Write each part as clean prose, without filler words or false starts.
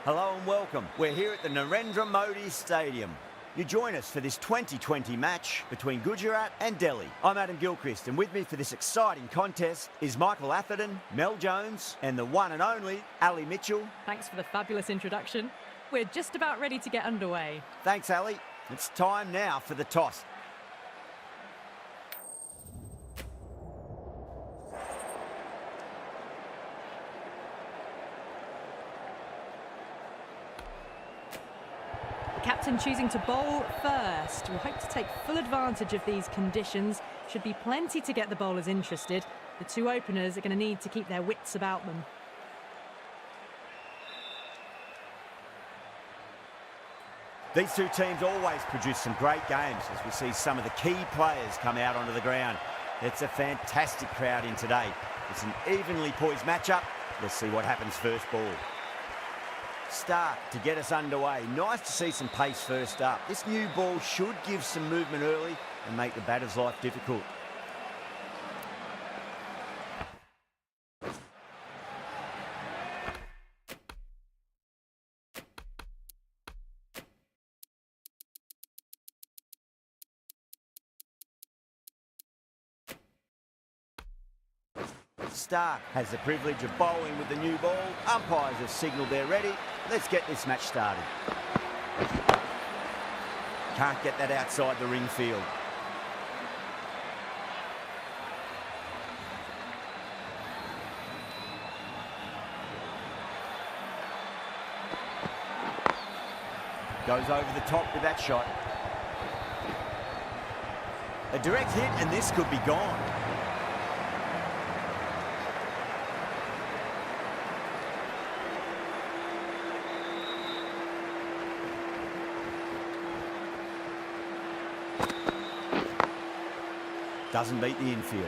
Hello and welcome. We're here at the Narendra Modi Stadium. You join us for this 2020 match between Gujarat and Delhi. I'm Adam Gilchrist, and with me for this exciting contest is Michael Atherton, Mel Jones, and the one and only Ali Mitchell. Thanks for the fabulous introduction. We're just about ready to get underway. Thanks, Ali. It's time now for the toss. Captain choosing to bowl first. We'll hope to take full advantage of these conditions. Should be plenty to get the bowlers interested. The two openers are going to need to keep their wits about them. These two teams always produce some great games as we see some of the key players come out onto the ground. It's a fantastic crowd in today. It's an evenly poised matchup. Let's see what happens first ball. Start to get us underway. Nice to see some pace first up. This new ball should give some movement early and make the batter's life difficult. Stark has the privilege of bowling with the new ball. Umpires have signalled they're ready. Let's get this match started. Can't get that outside the ring field. Goes over the top with that shot. A direct hit and this could be gone. Doesn't beat the infield.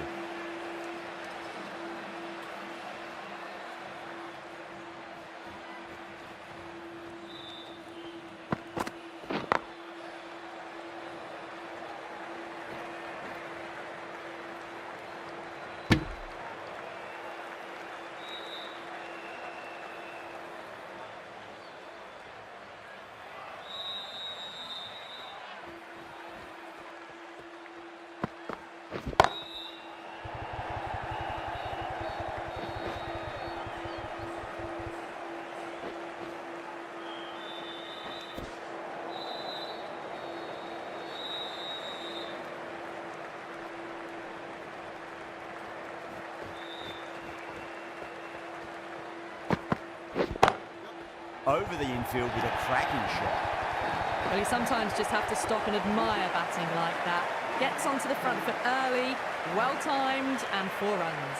Over the infield with a cracking shot. Well, you sometimes just have to stop and admire batting like that. Gets onto the front foot early, well-timed, and 4 runs.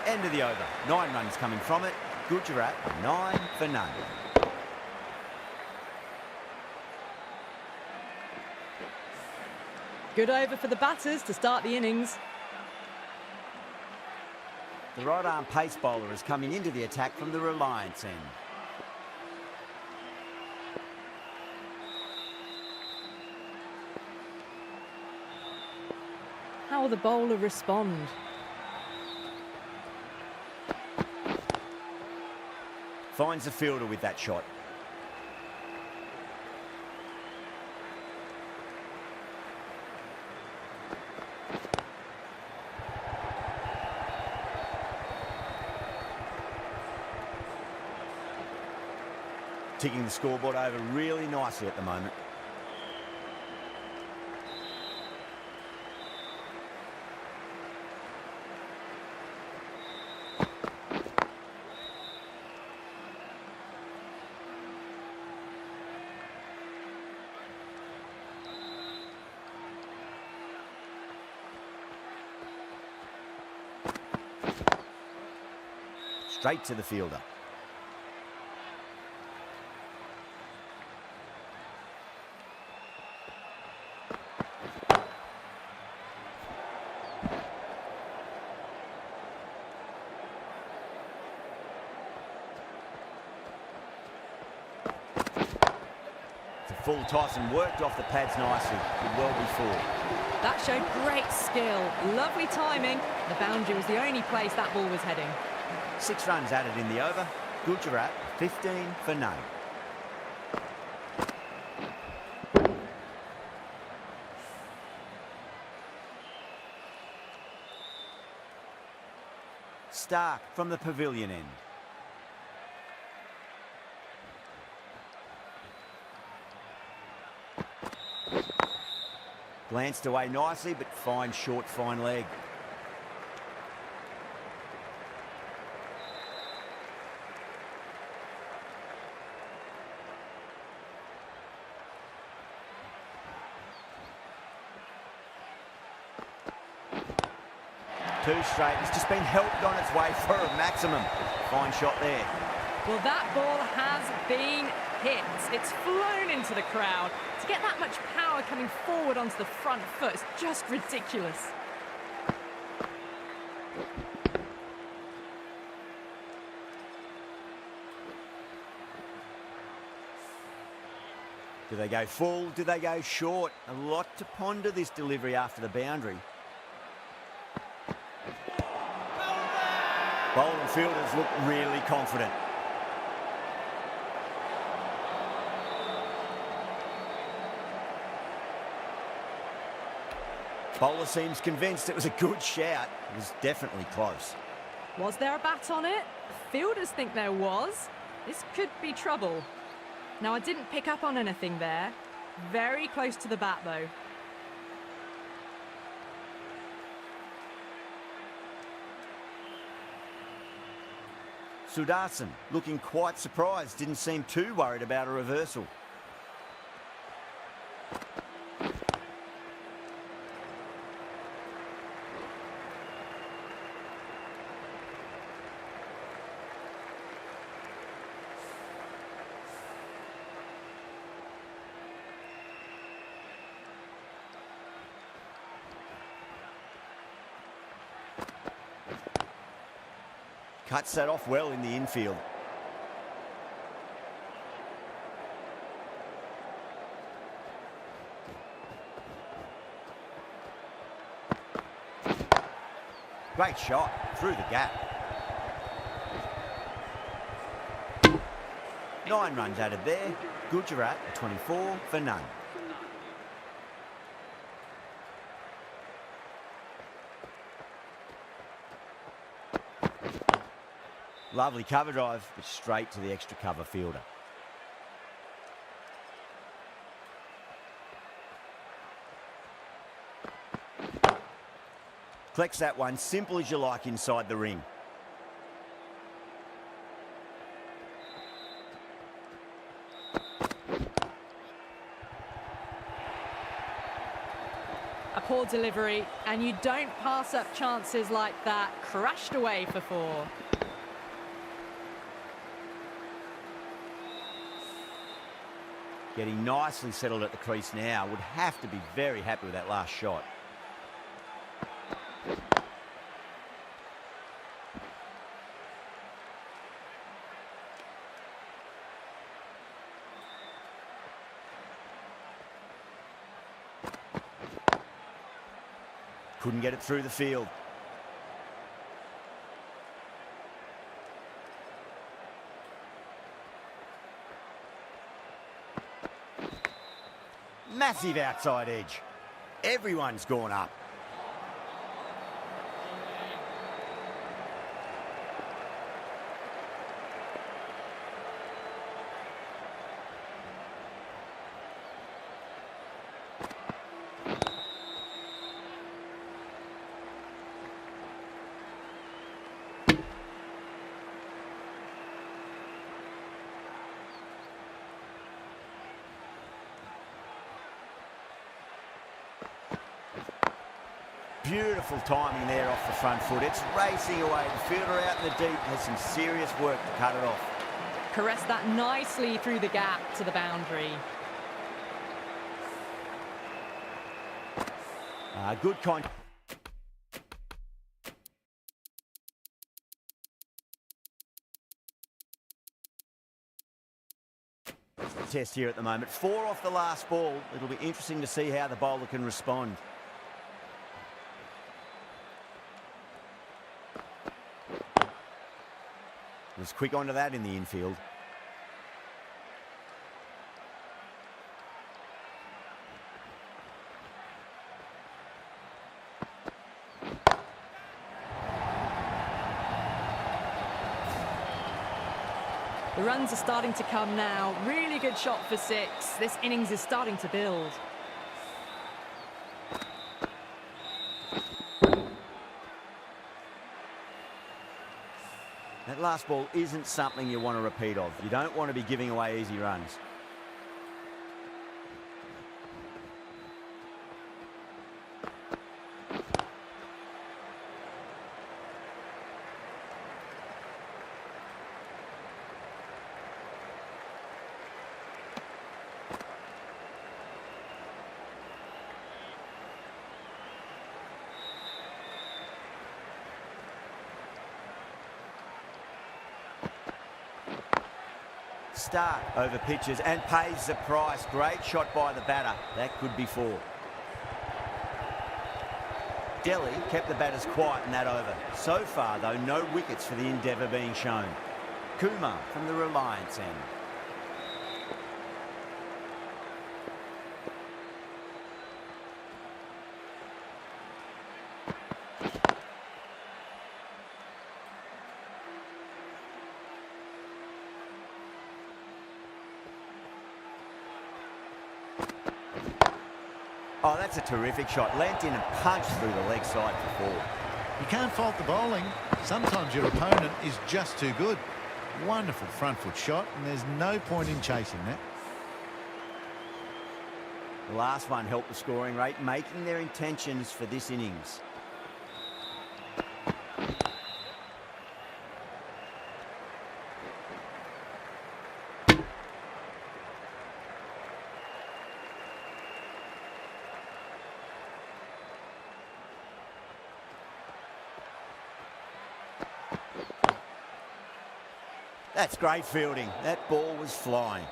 End of the over. 9 runs coming from it. Gujarat 9 for none. Good over for the batters to start the innings. The right-arm pace bowler is coming into the attack from the Reliance end. How will the bowler respond? Finds the fielder with that shot. Ticking the scoreboard over really nicely at the moment. Straight to the fielder. Full toss and worked off the pads nicely. Did well before. That showed great skill. Lovely timing. The boundary was the only place that ball was heading. 6 runs added in the over. Gujarat 15 for none. Stark from the pavilion end. Glanced away nicely, but fine short, fine leg. Two straight. It's just been helped on its way for a maximum. Fine shot there. Well, that ball has been hit. It's flown into the crowd. To get that much power coming forward onto the front foot is just ridiculous. Do they go full? Do they go short? A lot to ponder this delivery after the boundary. Bowling fielders look really confident. Bowler seems convinced it was a good shout. It was definitely close. Was there a bat on it? Fielders think there was. This could be trouble. Now, I didn't pick up on anything there. Very close to the bat, though. Sudarshan looking quite surprised, didn't seem too worried about a reversal. Cuts that off well in the infield. Great shot through the gap. 9 runs added there. Gujarat 24 for none. Lovely cover drive, but straight to the extra cover fielder. Collects that one, simple as you like inside the ring. A poor delivery, and you don't pass up chances like that. Crashed away for 4. Getting nicely settled at the crease now. Would have to be very happy with that last shot. Couldn't get it through the field. Massive outside edge. Everyone's gone up. Beautiful timing there off the front foot. It's racing away. The fielder out in the deep has some serious work to cut it off. Caressed that nicely through the gap to the boundary. Good contact. Test here at the moment. 4 off the last ball. It'll be interesting to see how the bowler can respond. Was quick onto that in the infield. runs are starting to come now. Really good shot for 6. This innings is starting to build. That last ball isn't something you want to repeat of. You don't want to be giving away easy runs. Start over pitches and pays the price. Great shot by the batter. That could be 4. Delhi kept the batters quiet in that over. So far, though, no wickets for the endeavour being shown. Kumar from the Reliance end. Oh, that's a terrific shot. Leant in and punched through the leg side for 4. You can't fault the bowling. Sometimes your opponent is just too good. Wonderful front foot shot, and there's no point in chasing that. The last one helped the scoring rate, making their intentions for this innings. That's great fielding. That ball was flying.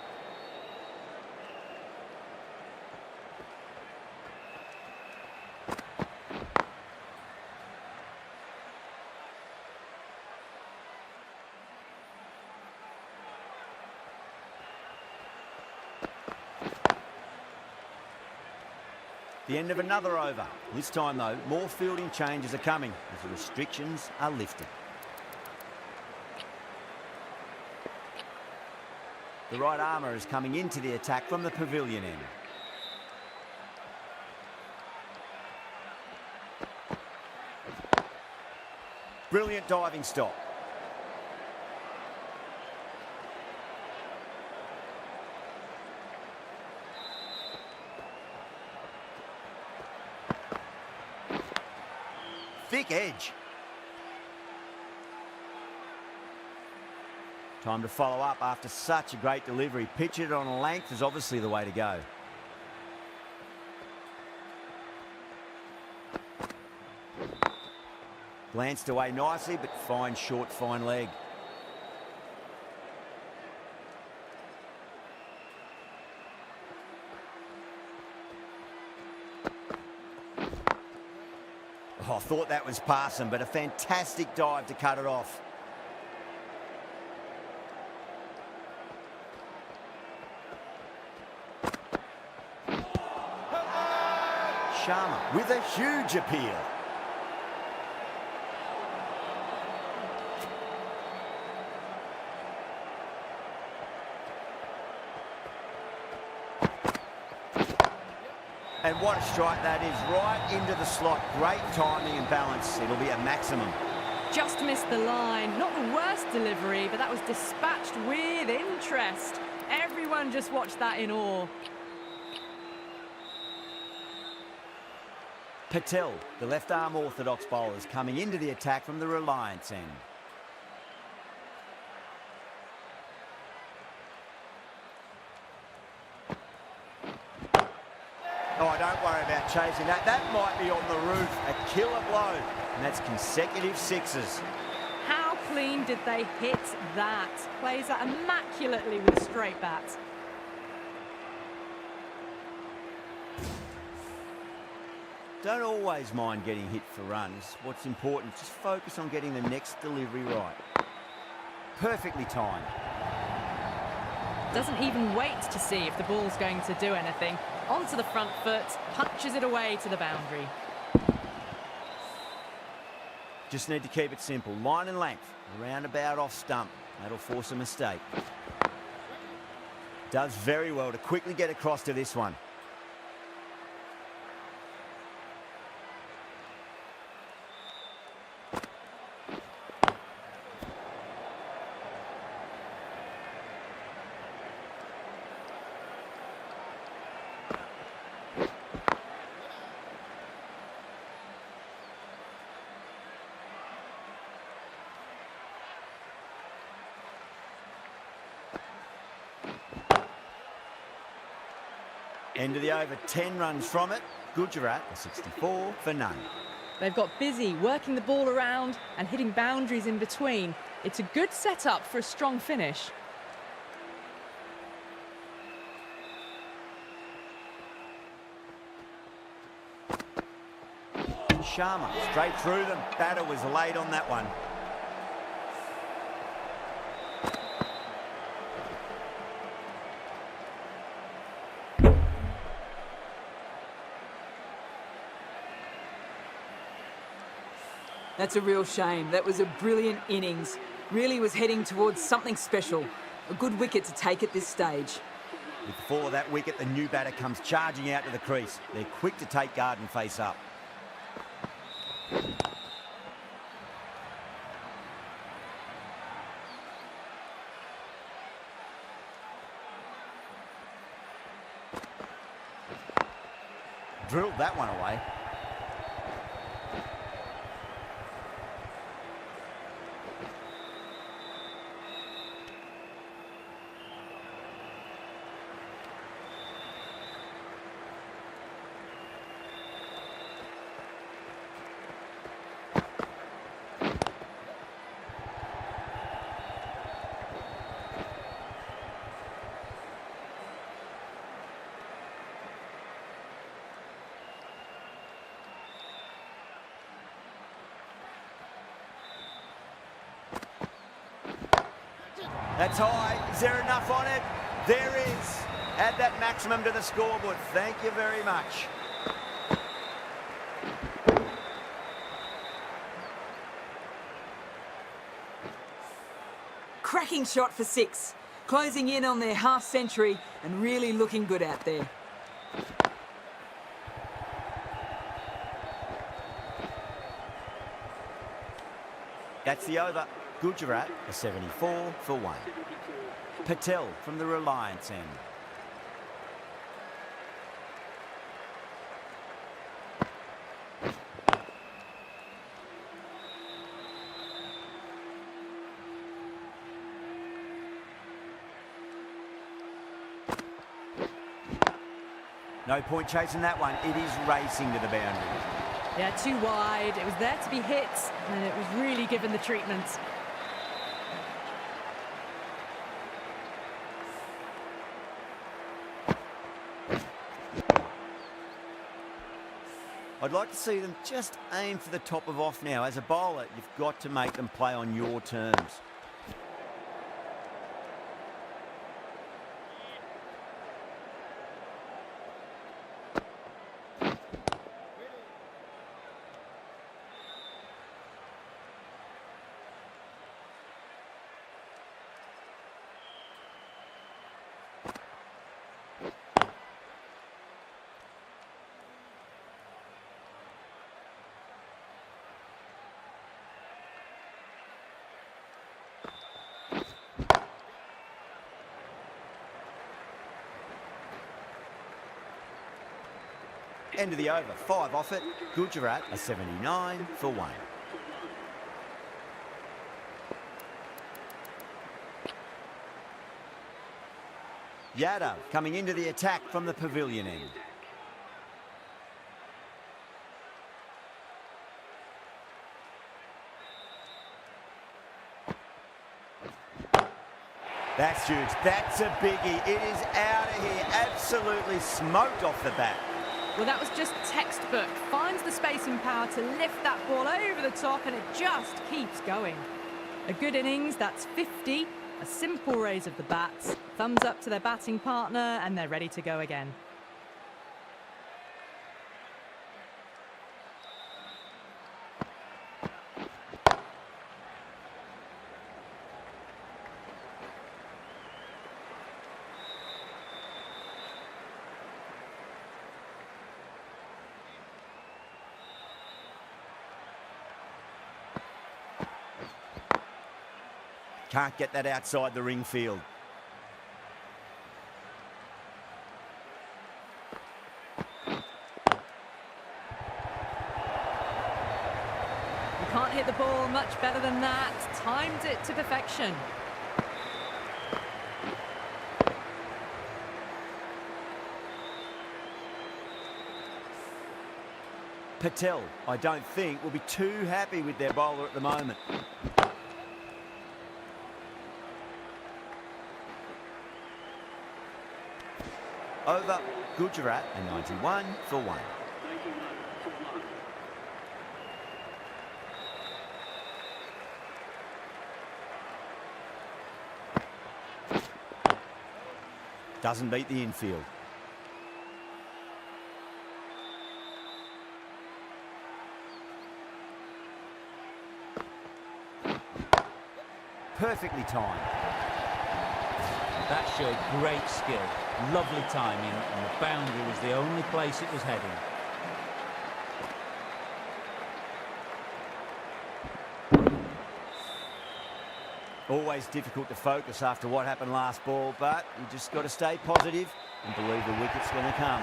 The end of another over. This time, though, more fielding changes are coming as the restrictions are lifted. The right armour is coming into the attack from the pavilion end. Brilliant diving stop. Thick edge. Time to follow up after such a great delivery. Pitch it on length is obviously the way to go. Glanced away nicely, but fine short, fine leg. Oh, I thought that was passing, but a fantastic dive to cut it off. Sharma with a huge appeal. And what a strike that is, right into the slot. Great timing and balance. It'll be a maximum. Just missed the line. Not the worst delivery, but that was dispatched with interest. Everyone just watched that in awe. Patel, the left-arm orthodox bowler, is coming into the attack from the Reliance end. Oh, don't worry about chasing that. That might be on the roof. A killer blow. And that's consecutive 6s. How clean did they hit that? Plays that immaculately with a straight bat. Don't always mind getting hit for runs. What's important is just focus on getting the next delivery right. Perfectly timed. Doesn't even wait to see if the ball's going to do anything. Onto the front foot, punches it away to the boundary. Just need to keep it simple. Line and length, round about off stump. That'll force a mistake. Does very well to quickly get across to this one. End of the over, 10 runs from it. Gujarat, a 64 for none. They've got busy working the ball around and hitting boundaries in between. It's a good setup for a strong finish. Sharma, straight through them. Batter was late on that one. That's a real shame. That was a brilliant innings. Really was heading towards something special. A good wicket to take at this stage. With the fall of that wicket, the new batter comes charging out to the crease. They're quick to take guard and face up. Drilled that one away. That's high. Is there enough on it? There is. Add that maximum to the scoreboard. Thank you very much. Cracking shot for 6. Closing in on their half century and really looking good out there. That's the over. Gujarat, a 74 for 1. Patel from the Reliance end. No point chasing that one. It is racing to the boundary. Yeah, too wide. It was there to be hit, and it was really given the treatment. I'd like to see them just aim for the top of off now. As a bowler, you've got to make them play on your terms. End of the over, 5 off it. Gujarat, a 79 for 1. Yadav coming into the attack from the pavilion end. That's huge. That's a biggie. It is out of here. Absolutely smoked off the bat. Well, that was just textbook. Finds the space and power to lift that ball over the top, and it just keeps going. A good innings, that's 50. A simple raise of the bats. Thumbs up to their batting partner, and they're ready to go again. Can't get that outside the ring field. You can't hit the ball much better than that. Timed it to perfection. Patel, I don't think, will be too happy with their bowler at the moment. Over Gujarat, and 91 for 1. Doesn't beat the infield. Perfectly timed. That showed great skill, lovely timing, and the boundary was the only place it was heading. Always difficult to focus after what happened last ball, but you just got to stay positive and believe the wicket's going to come.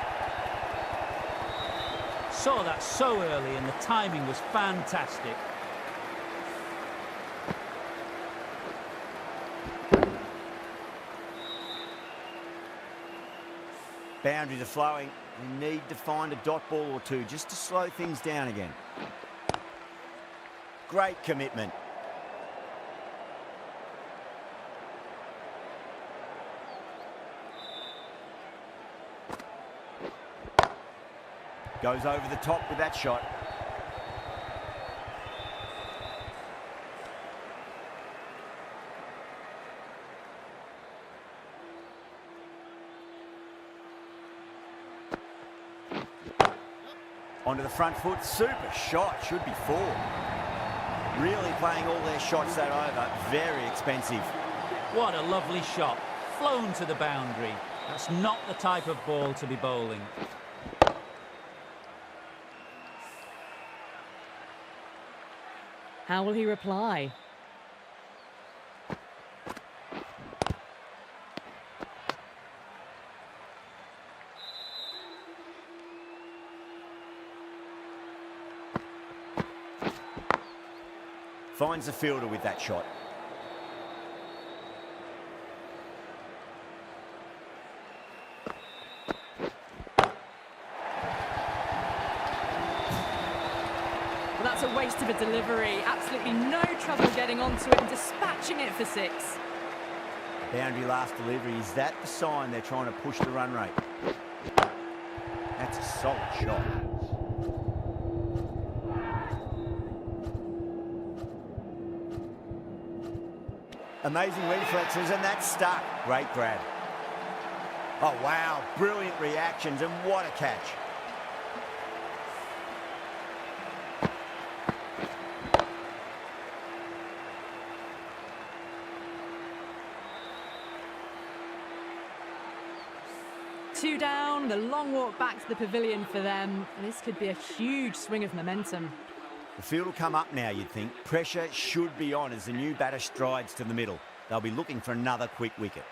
Saw that so early and the timing was fantastic. Boundaries are flowing. You need to find a dot ball or two just to slow things down again. Great commitment. Goes over the top with that shot. Onto the front foot, super shot, should be 4. Really playing all their shots that over, very expensive. What a lovely shot, flown to the boundary. That's not the type of ball to be bowling. How will he reply? Finds the fielder with that shot. Well, that's a waste of a delivery. Absolutely no trouble getting onto it and dispatching it for 6. Boundary last delivery, is that the sign they're trying to push the run rate? That's a solid shot. Amazing reflexes, and that's stuck. Great grab. Oh, wow. Brilliant reactions, and what a catch. Two down, the long walk back to the pavilion for them. This could be a huge swing of momentum. The field will come up now, you'd think. Pressure should be on as the new batter strides to the middle. They'll be looking for another quick wicket.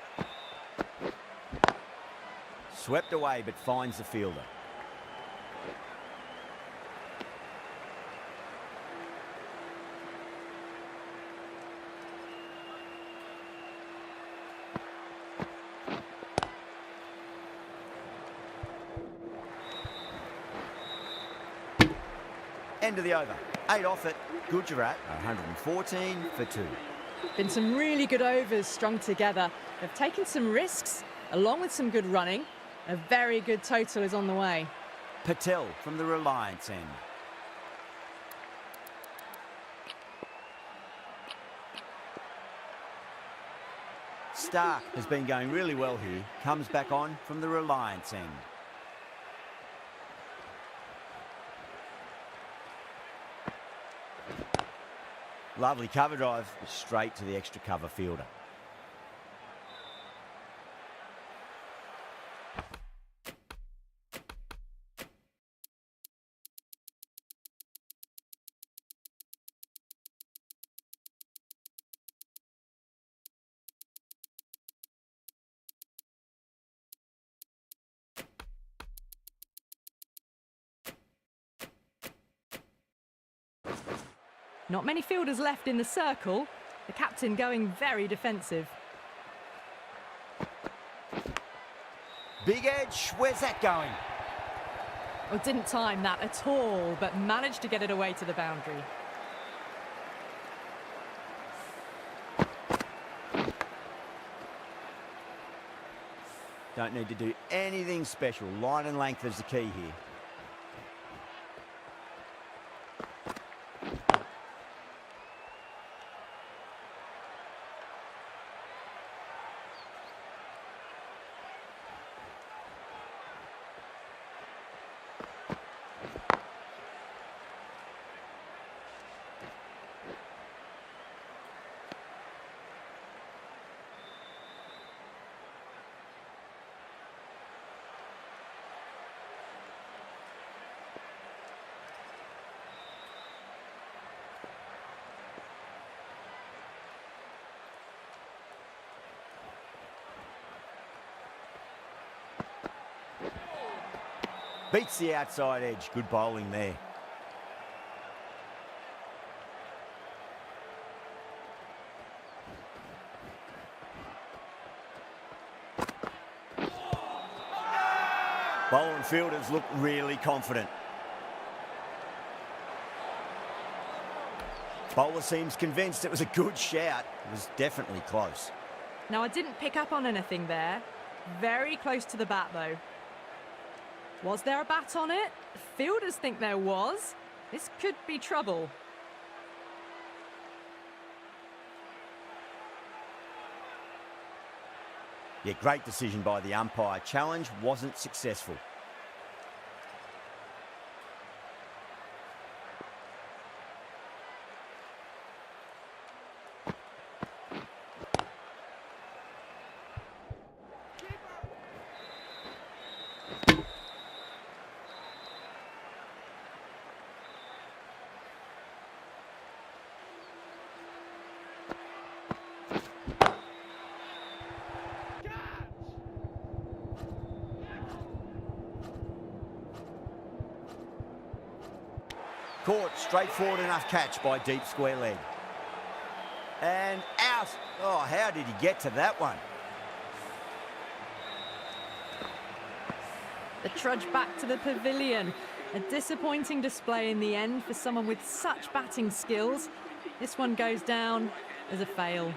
Swept away, but finds the fielder. End of the over. 8 off it. Gujarat, 114 for 2. Been some really good overs strung together. They've taken some risks, along with some good running. A very good total is on the way. Patel from the Reliance end. Stark has been going really well here. Comes back on from the Reliance end. Lovely cover drive, straight to the extra cover fielder. Not many fielders left in the circle. The captain going very defensive. Big edge, where's that going? Well, didn't time that at all, but managed to get it away to the boundary. Don't need to do anything special. Line and length is the key here. Beats the outside edge. Good bowling there. Bowling fielders look really confident. Bowler seems convinced it was a good shout. It was definitely close. Now, I didn't pick up on anything there. Very close to the bat, though. Was there a bat on it? Fielders think there was. This could be trouble. Yeah, great decision by the umpire. Challenge wasn't successful. Caught, straightforward enough catch by deep square leg. And out. Oh, how did he get to that one? The trudge back to the pavilion. A disappointing display in the end for someone with such batting skills. This one goes down as a fail.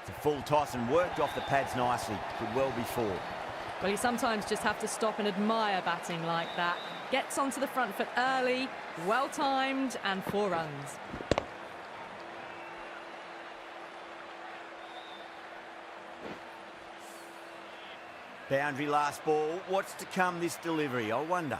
It's a full toss and worked off the pads nicely. Could well be four. Well, you sometimes just have to stop and admire batting like that. Gets onto the front foot early, well-timed, and 4 runs. Boundary last ball. What's to come this delivery, I wonder?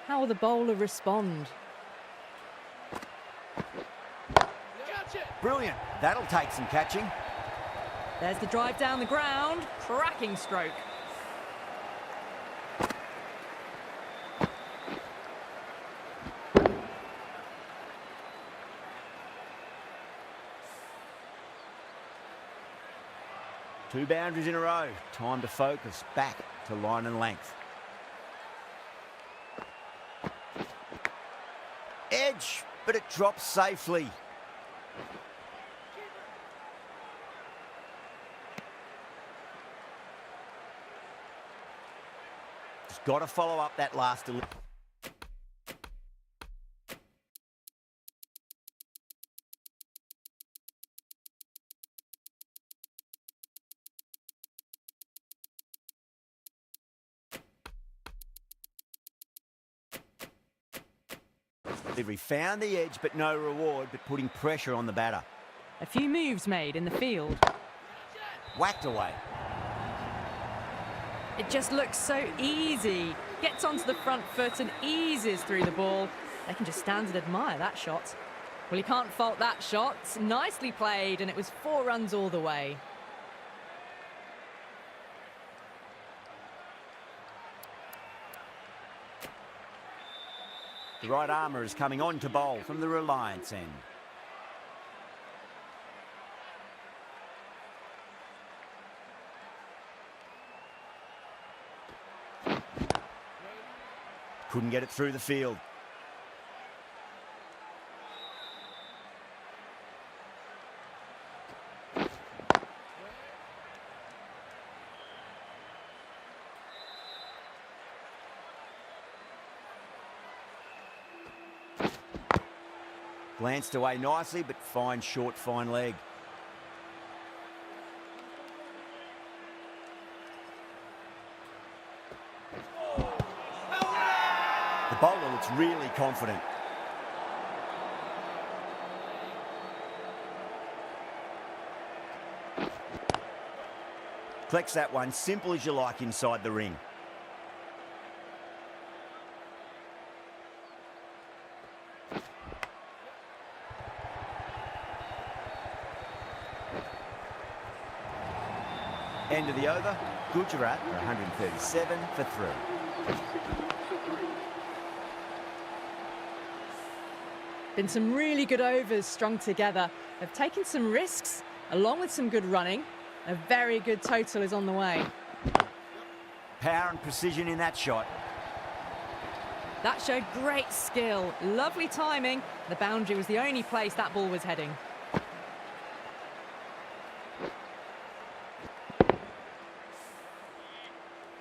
How will the bowler respond? Brilliant. That'll take some catching. There's the drive down the ground. Cracking stroke. Two boundaries in a row. Time to focus. Back to line and length. Edge, but it drops safely. Just got to follow up that last delivery. He found the edge, but no reward, but putting pressure on the batter. A few moves made in the field. Whacked away. It just looks so easy. Gets onto the front foot and eases through the ball. They can just stand and admire that shot. Well, you can't fault that shot. Nicely played, and it was 4 runs all the way. The right armour is coming on to bowl from the Reliance end. Couldn't get it through the field. Glanced away nicely, but fine short, fine leg. The bowler looks really confident. Collects that one, simple as you like inside the ring. End of the over, Gujarat are 137 for 3. Been some really good overs strung together. They've taken some risks, along with some good running. A very good total is on the way. Power and precision in that shot. That showed great skill, lovely timing. The boundary was the only place that ball was heading.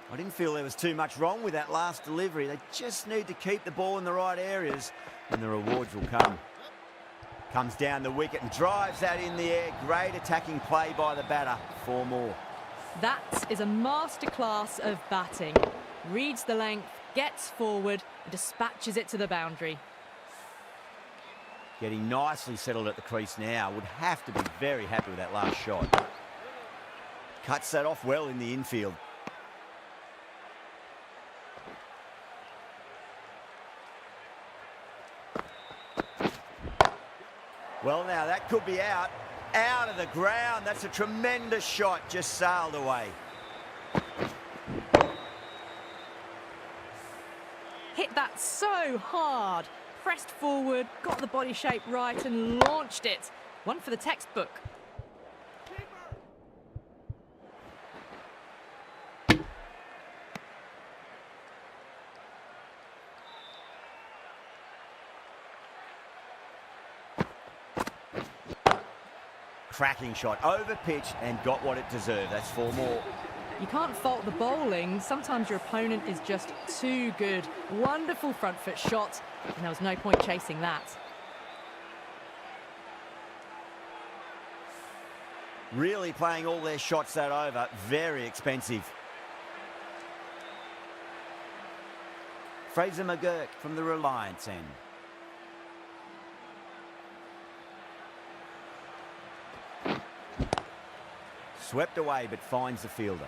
I didn't feel there was too much wrong with that last delivery. They just need to keep the ball in the right areas and the rewards will come. Comes down the wicket and drives that in the air. Great attacking play by the batter. 4 more. That is a masterclass of batting. Reads the length, gets forward, and dispatches it to the boundary. Getting nicely settled at the crease now. Would have to be very happy with that last shot. Cuts that off well in the infield. Well, now that could be out of the ground. That's a tremendous shot, just sailed away. Hit that so hard. Pressed forward, got the body shape right and launched it. One for the textbook. Cracking shot, over pitch and got what it deserved. That's 4 more. You can't fault the bowling. Sometimes your opponent is just too good. Wonderful front foot shot, and there was no point chasing that. Really playing all their shots that over. Very expensive. Fraser McGurk from the Reliance end. Swept away, but finds the fielder.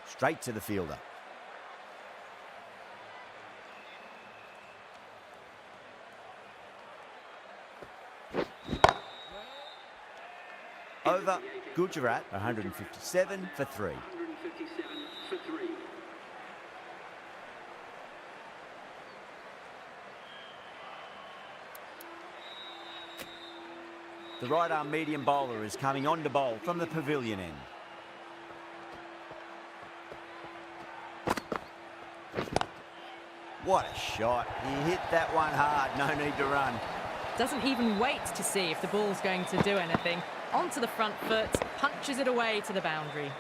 Straight to the fielder. Over. Gujarat, 157 for 3. 157 for 3. The right-arm medium bowler is coming on to bowl from the pavilion end. What a shot. He hit that one hard. No need to run. Doesn't even wait to see if the ball's going to do anything. Onto the front foot, punches it away to the boundary.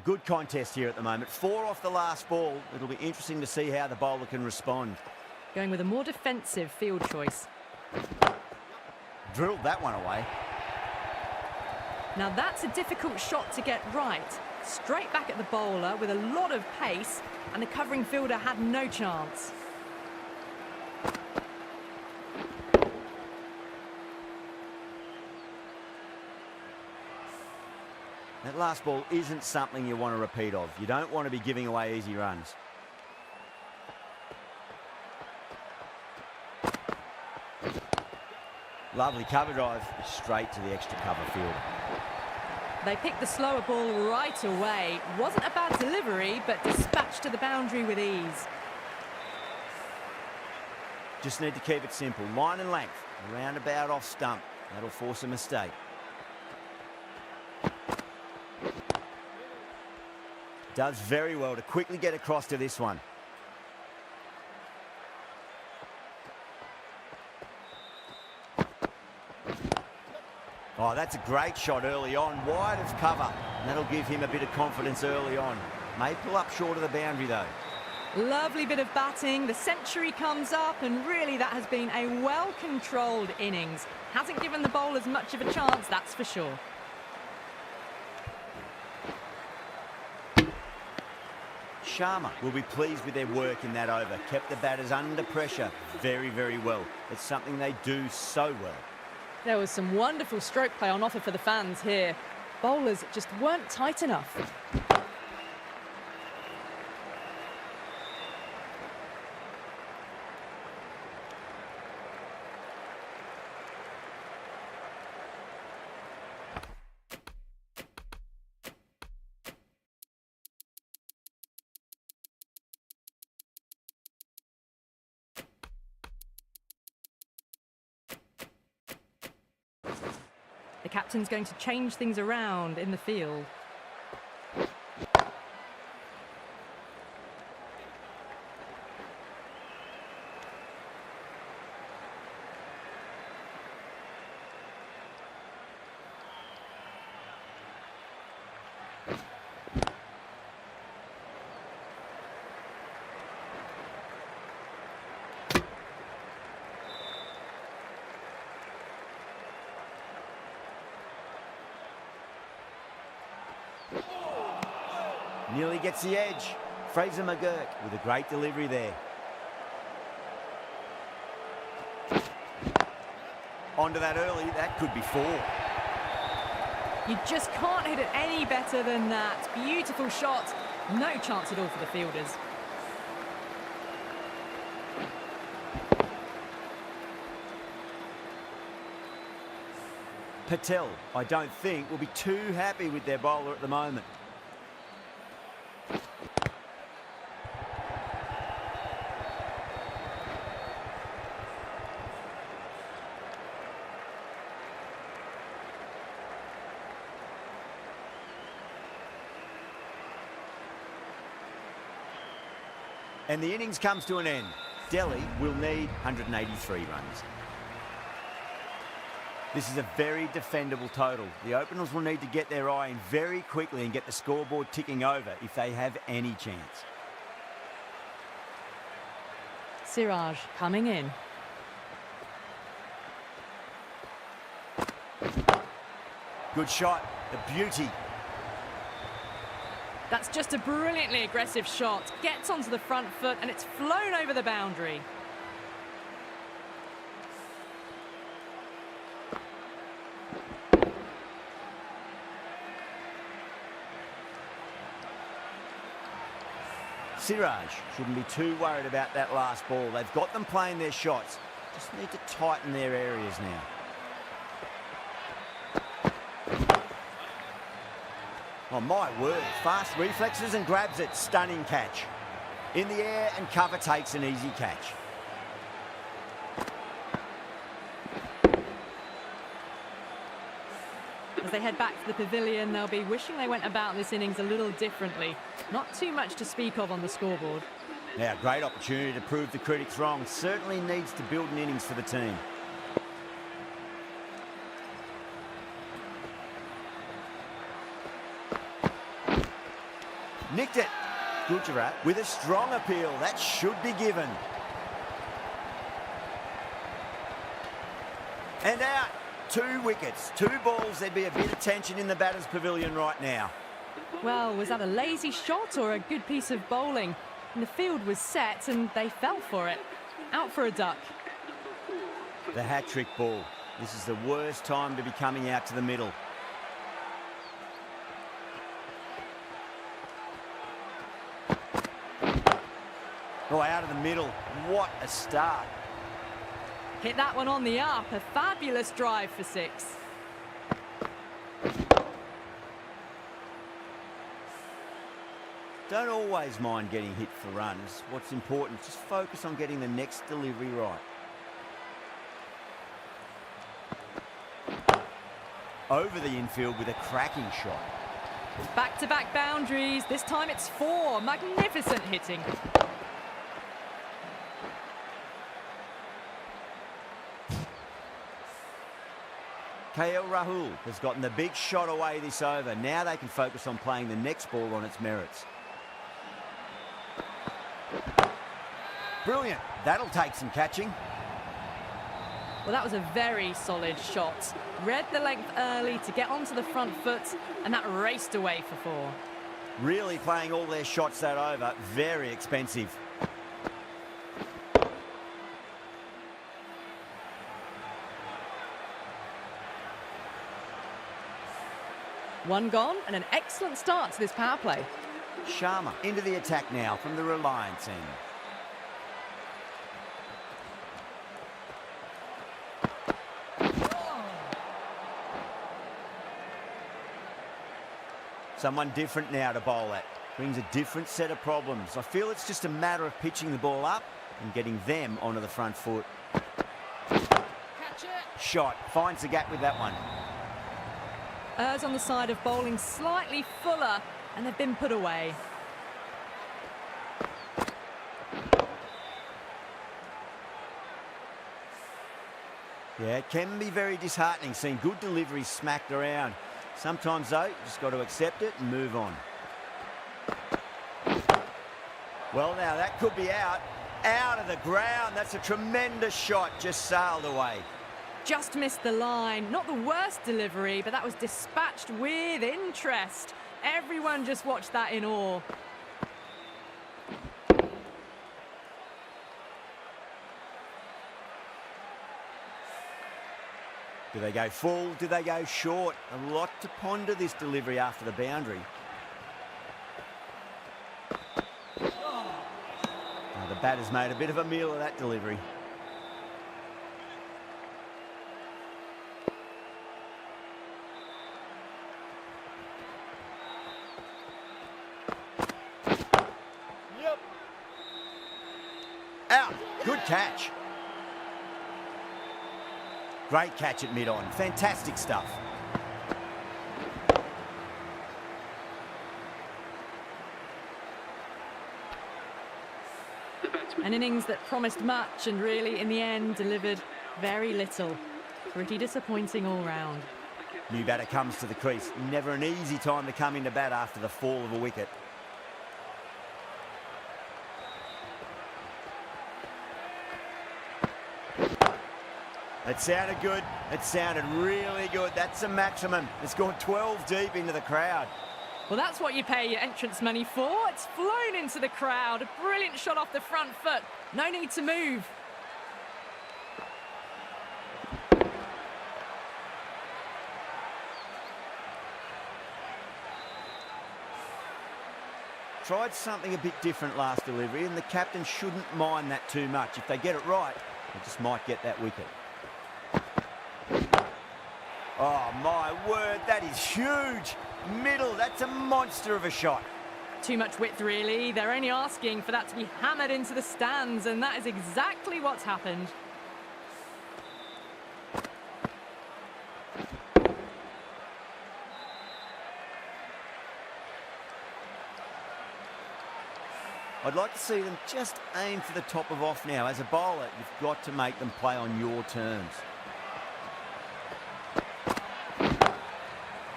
Good contest here at the moment. 4 off the last ball. It'll be interesting to see how the bowler can respond. Going with a more defensive field choice. Drilled that one away. Now that's a difficult shot to get right. Straight back at the bowler with a lot of pace, and the covering fielder had no chance. That last ball isn't something you want to repeat of. You don't want to be giving away easy runs. Lovely cover drive, straight to the extra cover fielder. They picked the slower ball right away. Wasn't a bad delivery, but dispatched to the boundary with ease. Just need to keep it simple. Line and length, roundabout off stump. That'll force a mistake. Does very well to quickly get across to this one. Oh, that's a great shot early on, wide of cover. And that'll give him a bit of confidence early on. May pull up short of the boundary though. Lovely bit of batting. The century comes up, and really that has been a well-controlled innings. Hasn't given the bowlers much of a chance, that's for sure. Sharma will be pleased with their work in that over. Kept the batters under pressure very, very well. It's something they do so well. There was some wonderful stroke play on offer for the fans here. Bowlers just weren't tight enough. The captain's going to change things around in the field. Nearly gets the edge. Fraser McGurk with a great delivery there. Onto that early, that could be 4. You just can't hit it any better than that. Beautiful shot. No chance at all for the fielders. Patel, I don't think, will be too happy with their bowler at the moment. And the innings comes to an end. Delhi will need 183 runs. This is a very defendable total. The openers will need to get their eye in very quickly and get the scoreboard ticking over if they have any chance. Siraj coming in. Good shot, the beauty. That's just a brilliantly aggressive shot. Gets onto the front foot and it's flown over the boundary. Siraj shouldn't be too worried about that last ball. They've got them playing their shots. Just need to tighten their areas now. Oh, my word. Fast reflexes and grabs it. Stunning catch. In the air and cover takes an easy catch. As they head back to the pavilion, they'll be wishing they went about this innings a little differently. Not too much to speak of on the scoreboard. Now, great opportunity to prove the critics wrong. Certainly needs to build an innings for the team. Nicked it. Gujarat with a strong appeal. That should be given. And out. 2 wickets, 2 balls. There'd be a bit of tension in the batter's pavilion right now. Well, was that a lazy shot or a good piece of bowling? And the field was set and they fell for it. Out for a duck. The hat-trick ball. This is the worst time to be coming out to the middle. Oh, out of the middle. What a start. Hit that one on the up. A fabulous drive for 6. Don't always mind getting hit for runs. What's important, just focus on getting the next delivery right. Over the infield with a cracking shot. Back-to-back boundaries. This time it's 4. Magnificent hitting. KL Rahul has gotten the big shot away this over. Now they can focus on playing the next ball on its merits. Brilliant. That'll take some catching. Well, that was a very solid shot. Read the length early to get onto the front foot, and that raced away for 4. Really playing all their shots that over. Very expensive. One gone and an excellent start to this power play. Sharma into the attack now from the Reliance end. Someone different now to bowl at. Brings a different set of problems. I feel it's just a matter of pitching the ball up and getting them onto the front foot. Catch it. Shot. Finds the gap with that one. Errs on the side of bowling slightly fuller, and they've been put away. Yeah, it can be very disheartening seeing good deliveries smacked around. Sometimes, though, you just got to accept it and move on. Well, now, that could be out. Out of the ground. That's a tremendous shot. Just sailed away. Just missed the line. Not the worst delivery, but that was dispatched with interest. Everyone just watched that in awe. Do they go full? Do they go short? A lot to ponder this delivery after the boundary. Now, the batter's made a bit of a meal of that delivery. Out. Good catch. Great catch at mid-on. Fantastic stuff. An innings that promised much and really, in the end, delivered very little. Pretty disappointing all round. New batter comes to the crease. Never an easy time to come into bat after the fall of a wicket. It sounded good. It sounded really good. That's the maximum. It's gone 12 deep into the crowd. Well, that's what you pay your entrance money for. It's flown into the crowd. A brilliant shot off the front foot. No need to move. Tried something a bit different last delivery, and the captain shouldn't mind that too much. If they get it right, they just might get that wicket. Oh, my word, that is huge. Middle, that's a monster of a shot. Too much width, really. They're only asking for that to be hammered into the stands, and that is exactly what's happened. I'd like to see them just aim for the top of off now. As a bowler, you've got to make them play on your terms.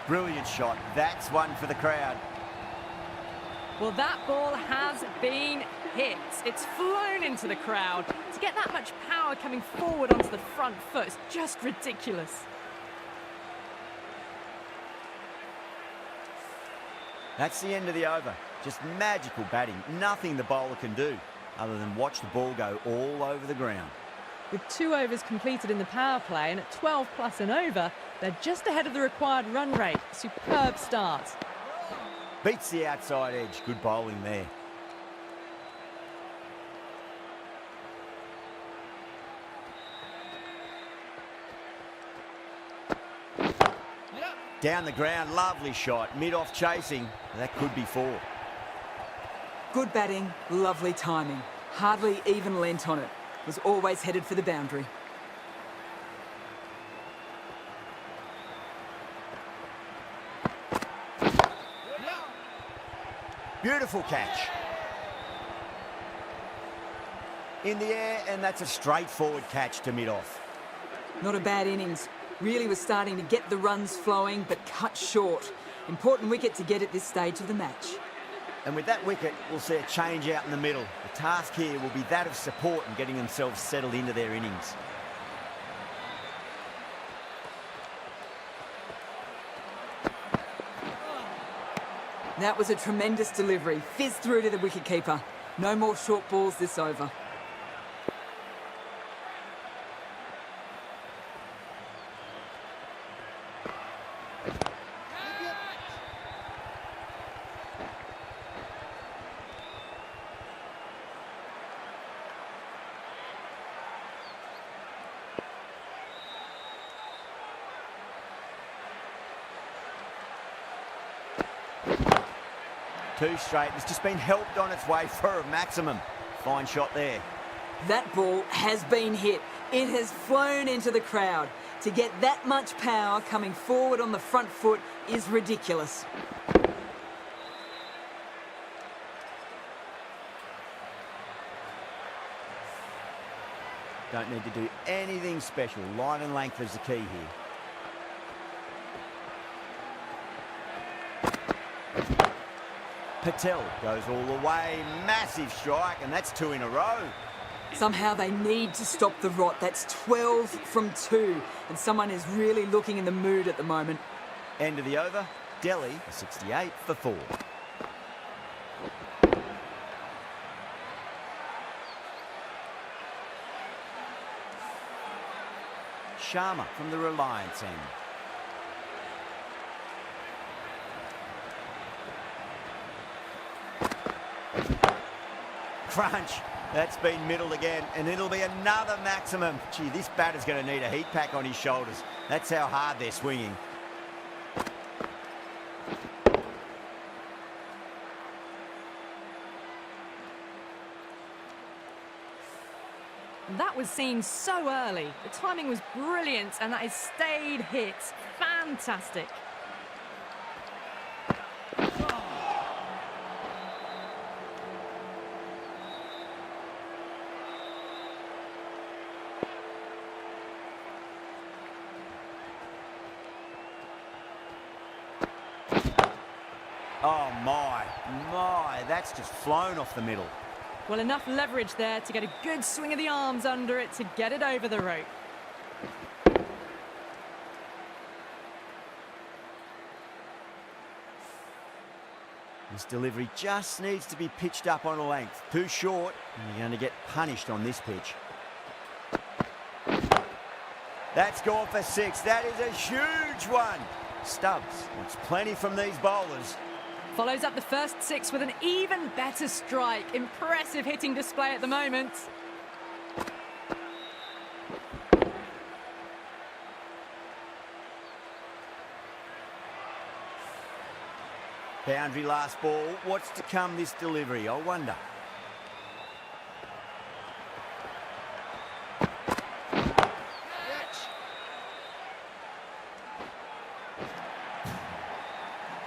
Brilliant shot. That's one for the crowd. Well, that ball has been hit. It's flown into the crowd. To get that much power coming forward onto the front foot is just ridiculous. That's the end of the over. Just magical batting. Nothing the bowler can do other than watch the ball go all over the ground. With 2 overs completed in the power play and at 12 plus an over, they're just ahead of the required run rate. Superb start. Beats the outside edge. Good bowling there. Down the ground, lovely shot. Mid-off chasing. That could be 4. Good batting, lovely timing. Hardly even lent on it. Was always headed for the boundary. Beautiful catch. In the air, and that's a straightforward catch to mid-off. Not a bad innings. Really was starting to get the runs flowing, but cut short. Important wicket to get at this stage of the match. And with that wicket, we'll see a change out in the middle. The task here will be that of support and getting themselves settled into their innings. That was a tremendous delivery. Fizzed through to the wicketkeeper. No more short balls this over. Two straight. It's just been helped on its way for a maximum. Fine shot there. That ball has been hit. It has flown into the crowd. To get that much power coming forward on the front foot is ridiculous. Don't need to do anything special. Line and length is the key here. Patel goes all the way. Massive strike, and that's 2 in a row. Somehow they need to stop the rot. That's 12 from 2, and someone is really looking in the mood at the moment. End of the over. Delhi, a 68 for 4. Sharma from the Reliance end. Crunch. That's been middled again, and it'll be another maximum. Gee, this batter's going to need a heat pack on his shoulders. That's how hard they're swinging. That was seen so early. The timing was brilliant, and that is stayed hit. Fantastic. Oh, my, that's just flown off the middle. Well, enough leverage there to get a good swing of the arms under it to get it over the rope. This delivery just needs to be pitched up on a length. Too short, and you're going to get punished on this pitch. That's gone for 6. That is a huge one. Stubbs wants plenty from these bowlers. Follows up the first 6 with an even better strike. Impressive hitting display at the moment. Boundary last ball. What's to come this delivery? I wonder.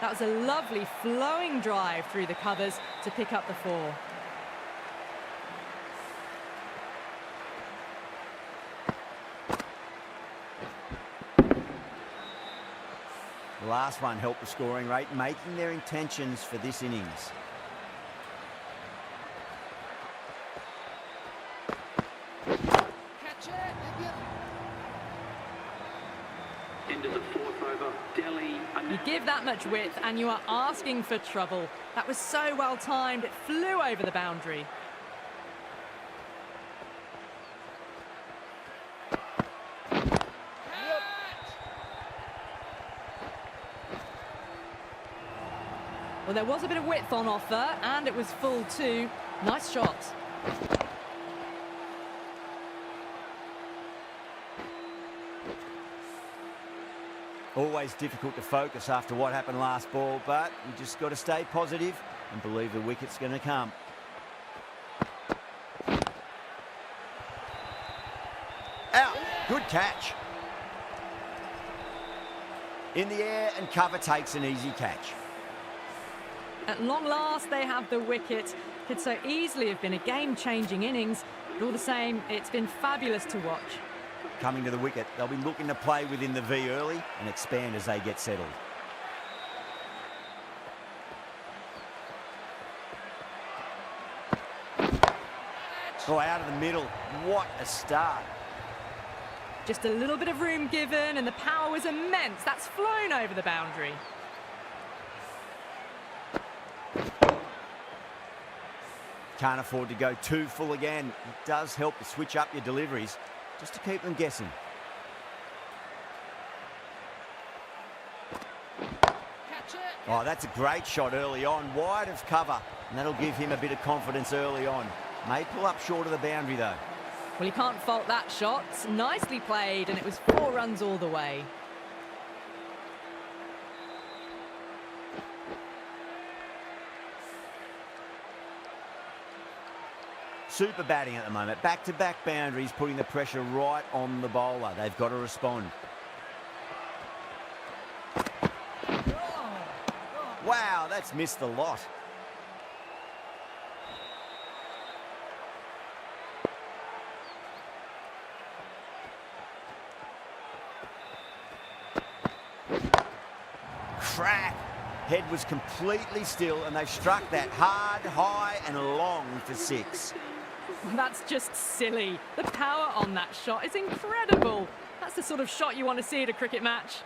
That was a lovely flowing drive through the covers to pick up the 4. The last one helped the scoring rate, making their intentions for this innings. Into the 4th over. Delhi. You give that much width and you are asking for trouble. That was so well timed, it flew over the boundary. Well, there was a bit of width on offer, and it was full too. Nice shot. Always difficult to focus after what happened last ball, but you just got to stay positive and believe the wicket's going to come. Out. Good catch. In the air, and cover takes an easy catch. At long last, they have the wicket. Could so easily have been a game-changing innings, but all the same, it's been fabulous to watch. Coming to the wicket, they'll be looking to play within the V early and expand as they get settled. Oh, out of the middle. What a start. Just a little bit of room given, and the power was immense. That's flown over the boundary. Can't afford to go too full again. It does help to switch up your deliveries, just to keep them guessing. Oh, that's a great shot early on, wide of cover, and that'll give him a bit of confidence early on. May pull up short of the boundary, though. Well, you can't fault that shot. Nicely played, and it was 4 runs all the way. Super batting at the moment. Back-to-back boundaries, putting the pressure right on the bowler. They've got to respond. Wow, that's missed the lot. Crack. Head was completely still, and they've struck that hard, high and long for 6. That's just silly. The power on that shot is incredible. That's the sort of shot you want to see at a cricket match.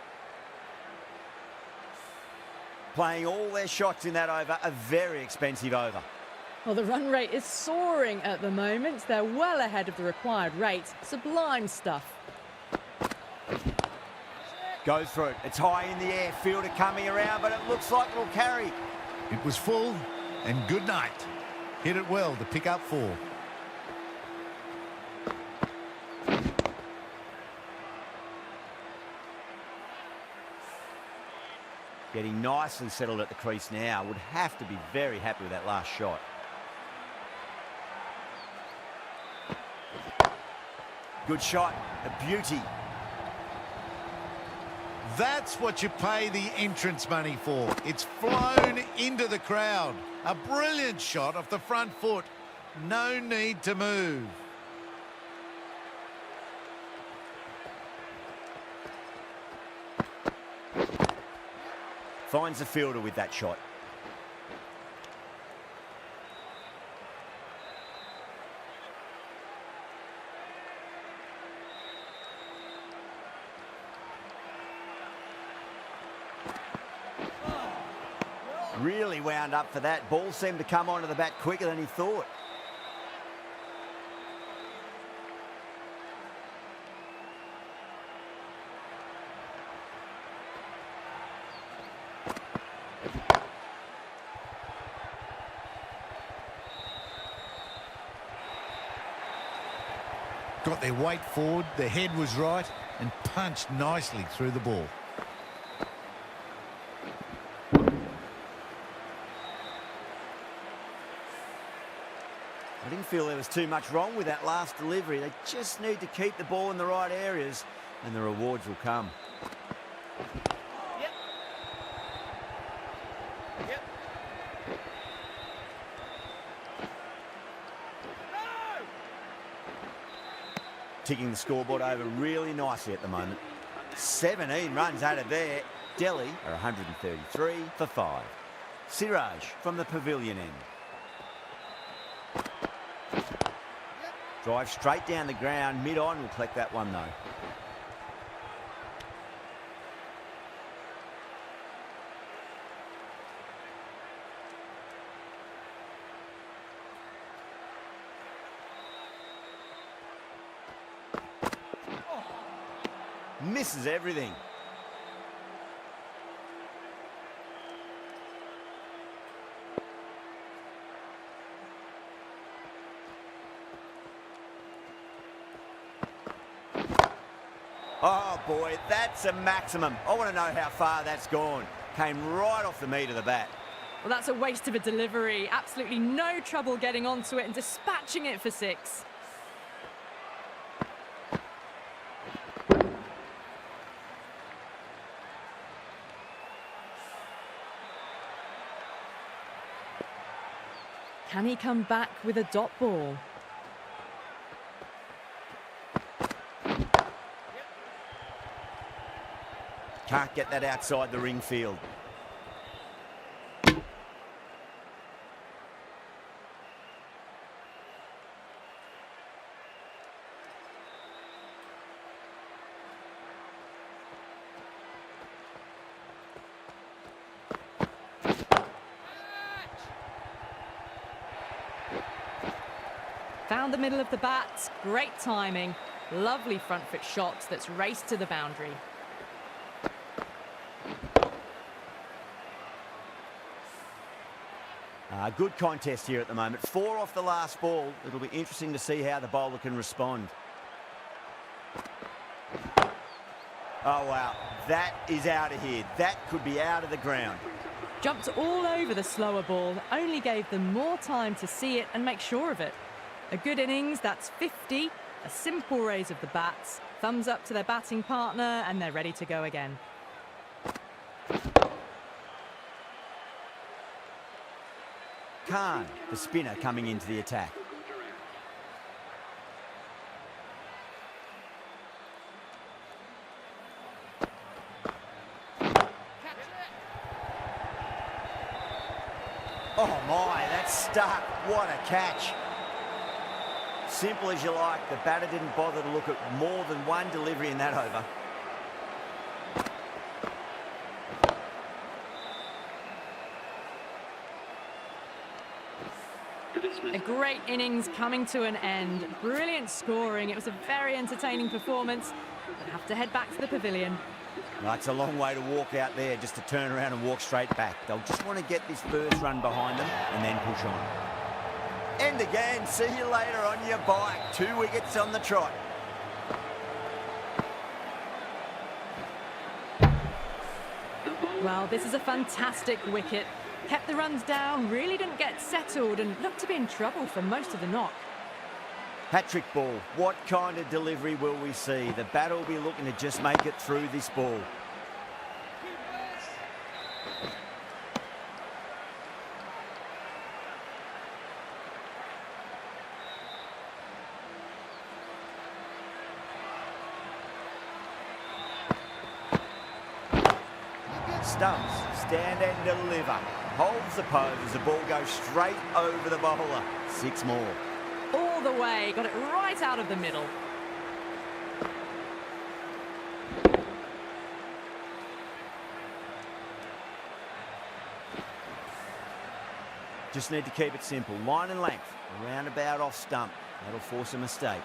Playing all their shots in that over, a very expensive over. Well, the run rate is soaring at the moment. They're well ahead of the required rate. Sublime stuff. Goes for it. It's high in the air. Fielder coming around, but it looks like it'll carry. It was full, and good night. Hit it well to pick up 4. Getting nicely settled at the crease now. Would have to be very happy with that last shot. Good shot. A beauty. That's what you pay the entrance money for. It's flown into the crowd. A brilliant shot off the front foot. No need to move. Finds the fielder with that shot. Really wound up for that. Ball seemed to come onto the bat quicker than he thought. Got their weight forward, the head was right, and punched nicely through the ball. I didn't feel there was too much wrong with that last delivery. They just need to keep the ball in the right areas, and the rewards will come. Ticking the scoreboard over really nicely at the moment. 17 runs out of there. Delhi are 133 for 5. Siraj from the pavilion end. Drive straight down the ground. Mid-on will collect that one though. Misses everything. Oh boy, that's a maximum. I want to know how far that's gone. Came right off the meat of the bat. Well, that's a waste of a delivery. Absolutely no trouble getting onto it and dispatching it for 6. Can he come back with a dot ball? Can't get that outside the ring field. Found the middle of the bat, great timing. Lovely front foot shot that's raced to the boundary. Good contest here at the moment. 4 off the last ball. It'll be interesting to see how the bowler can respond. Oh, wow. That is out of here. That could be out of the ground. Jumped all over the slower ball, only gave them more time to see it and make sure of it. A good innings, that's 50. A simple raise of the bats. Thumbs up to their batting partner and they're ready to go again. Khan, the spinner, coming into the attack. Oh my, that's stuck. What a catch. Simple as you like. The batter didn't bother to look at more than one delivery in that over. A great innings coming to an end. Brilliant scoring. It was a very entertaining performance. We'll have to head back to the pavilion. Well, it's a long way to walk out there just to turn around and walk straight back. They'll just want to get this first run behind them and then push on. And again, see you later on your bike. 2 wickets on the trot. Well, this is a fantastic wicket. Kept the runs down, really didn't get settled and looked to be in trouble for most of the knock. Hat-trick ball. What kind of delivery will we see? The batter will be looking to just make it through this ball. Stumps, stand and deliver. Holds the pose as the ball goes straight over the bowler. 6 more. All the way, got it right out of the middle. Just need to keep it simple. Line and length, roundabout off stump. That'll force a mistake.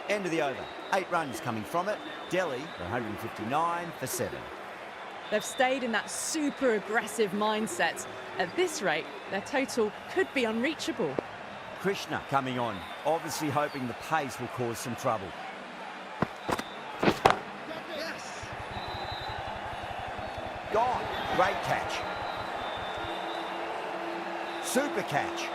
End of the over. 8 runs coming from it. Delhi, 159 for 7. They've stayed in that super aggressive mindset. At this rate, their total could be unreachable. Krishna coming on, obviously hoping the pace will cause some trouble. Gone. Great catch. Super catch.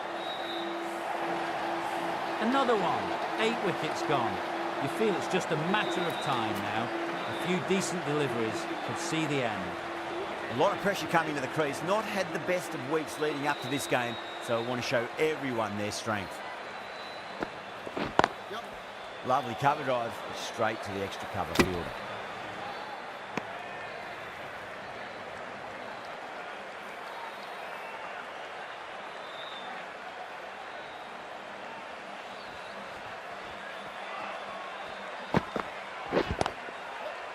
Another one. 8 wickets gone. You feel it's just a matter of time now. A few decent deliveries could see the end. A lot of pressure coming to the crease. Not had the best of weeks leading up to this game, so I want to show everyone their strength. Lovely cover drive, straight to the extra cover fielder.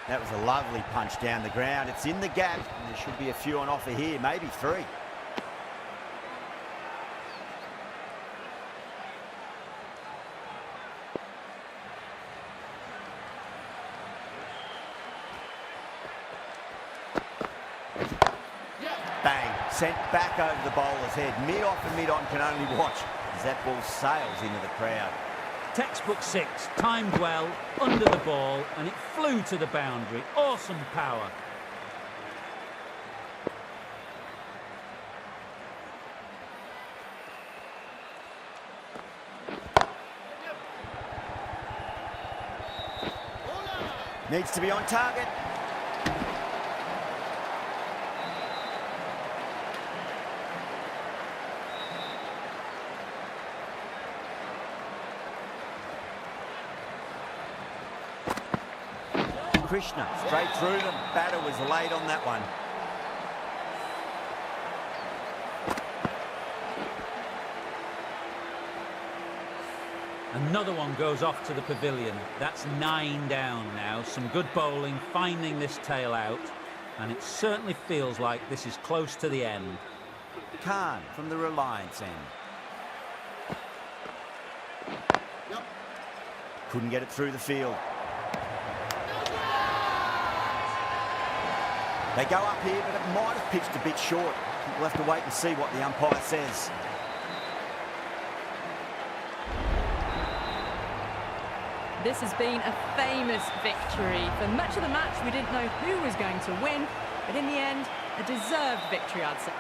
That was a lovely punch down the ground. It's in the gap, and there should be a few on offer here, maybe 3. Bang, sent back over the bowler's head. Mid-off and mid-on can only watch as that ball sails into the crowd. Textbook 6, timed well, under the ball, and it flew to the boundary. Awesome power. Needs to be on target. Krishna straight through them. Batter was late on that one. Another one goes off to the pavilion. That's 9 down now. Some good bowling, finding this tail out, and it certainly feels like this is close to the end. Khan from the Reliance end. Couldn't get it through the field. They go up here, but it might have pitched a bit short. We'll have to wait and see what the umpire says. This has been a famous victory. For much of the match, we didn't know who was going to win, but in the end, a deserved victory, I'd say.